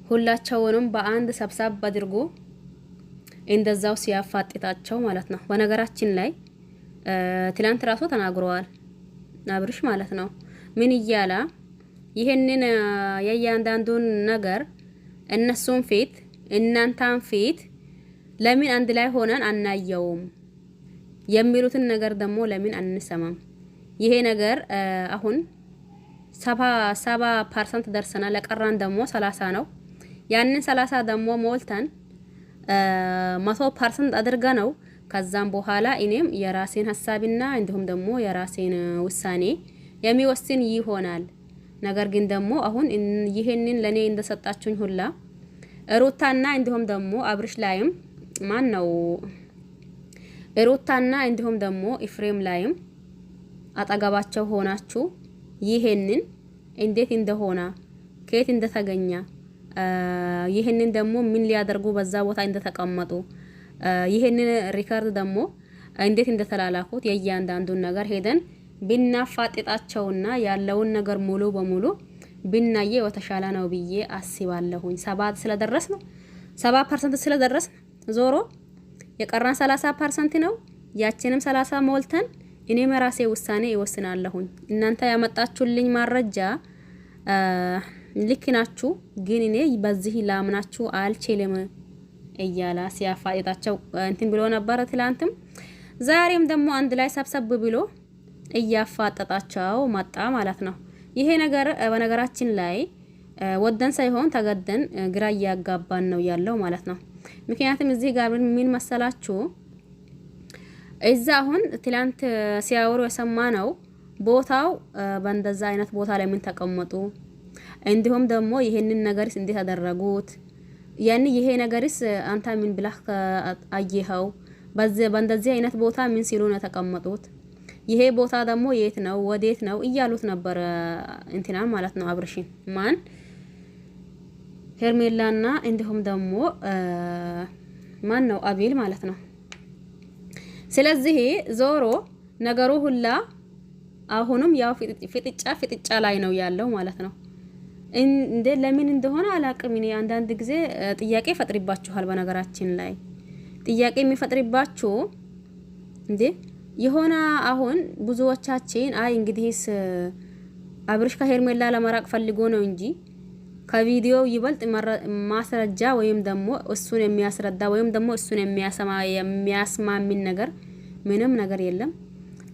ሁላቸውንም በአንድ ሰብሰብ አድርጎ እንደዛው ሲያፋጥጣቸው ማለት ነው። በነገራችን ላይ ትላንት ራሱ ተናግረዋል አብርሽ ማለት ነው። ምን እያላ ይሄንን የእያንዳንዱን ነገር እነሱን ፊት እናንተን ፊት ለምን አንድ ላይ ሆነን አናየውም የሚሉትን ነገር ደግሞ ለምን አንሰማም? ይሄ ነገር አሁን 70% ደርሰናል። ለቀራን ደግሞ 30 ነው። ያንን 30 ደግሞ ሞልተን 100% አድርጋ ነው። ከዛም በኋላ እኔም የራሴን ሐሳብና እንዲሁም ደግሞ የራሴን ውሳኔ የሚወስን ይሆናል። ነገር ግን ደግሞ አሁን ይሄንን ለኔ እንደሰጣችሁኝ ሁላ ሩታና እንዲሁም ደግሞ አብርሽ ላይም ማን ነው ሩታና እንዲሁም ደግሞ ኢፍሬም ላይም አጠገባቸው ሆናችሁ ይሄንን እንዴት እንደሆነ ከየት እንደተገኘ ይሄንን ደግሞ ምን ሊያደርጉ በዛ ቦታ እንደተቀመጡ ይሄንን ሪካርድ ደግሞ እንዴት እንደተላላኩት የእያንዳንዱን ነገር ሄደን ብናፋጥጣቸውና ያለውን ነገር ሙሉ በሙሉ ብናየ ወተሻለ ነው ብዬ አስባለሁኝ። 7 ስለደረስ ነው 7% ስለደረስ ዞሮ የቀራን 30% ነው። ያችንም 30 ሞልተን እኔም ራሴ ውሳኔ ይወስናለሁኝ። እናንተ ያመጣችሁልኝ ማረጃ ልክ ናችሁ፣ ግን እኔ በዚህ ላምናችሁ አልችልም እያላ ሲያፋጥጣቸው እንትን ብሎ ነበር ትላንትም ዛሬም ደግሞ አንድ ላይ ሰብሰብ ብሎ እያፋጠጣቸው መጣ ማለት ነው። ይሄ ነገር በነገራችን ላይ ወደን ሳይሆን ተገደን ግራ እያጋባን ነው ያለው ማለት ነው። ምክንያቱም እዚህ ጋር ምን መሰላችሁ እዛ አሁን ትላንት ሲያወሩ የሰማነው ቦታው በእንደዛ አይነት ቦታ ላይ ምን ተቀመጡ፣ እንዲሁም ደግሞ ይሄንን ነገርስ እንዴት አደረጉት፣ ያኔ ይሄ ነገርስ አንተ ምን ብለህ አየኸው፣ በእንደዚህ አይነት ቦታ ምን ሲሉ ነው ተቀመጡት፣ ይሄ ቦታ ደግሞ የት ነው ወዴት ነው እያሉት ነበር እንትና ማለት ነው። አብርሽን ማን ሄርሜላና እንዲሁም ደግሞ ማን ነው አቤል ማለት ነው። ስለዚህ ዞሮ ነገሩ ሁላ አሁንም ያው ፍጥጫ ላይ ነው ያለው ማለት ነው። እንደ ለምን እንደሆነ አላቅም። እኔ አንዳንድ ጊዜ ጥያቄ ይፈጥርባችኋል። በነገራችን ላይ ጥያቄ የሚፈጥርባችሁ እንዴ የሆነ አሁን ብዙዎቻችን አይ እንግዲህስ አብርሽ ከሄርሜላ ለመራቅ ፈልጎ ነው እንጂ ከቪዲዮ ይበልጥ ማስረጃ ወይም ደግሞ እሱን የሚያስረዳ ወይም ደግሞ እሱን የሚያስማምን ነገር ምንም ነገር የለም።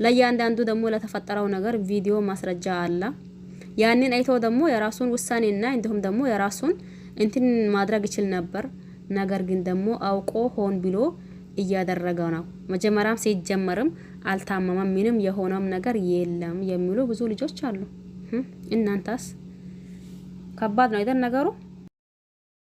ለእያንዳንዱ ደግሞ ለተፈጠረው ነገር ቪዲዮ ማስረጃ አለ። ያንን አይቶ ደግሞ የራሱን ውሳኔና እንዲሁም ደግሞ የራሱን እንትን ማድረግ ይችል ነበር። ነገር ግን ደግሞ አውቆ ሆን ብሎ እያደረገ ነው። መጀመሪያም ሲጀመርም አልታመመም፣ ምንም የሆነም ነገር የለም የሚሉ ብዙ ልጆች አሉ። እናንተስ ከባድ ነው አይደል ነገሩ?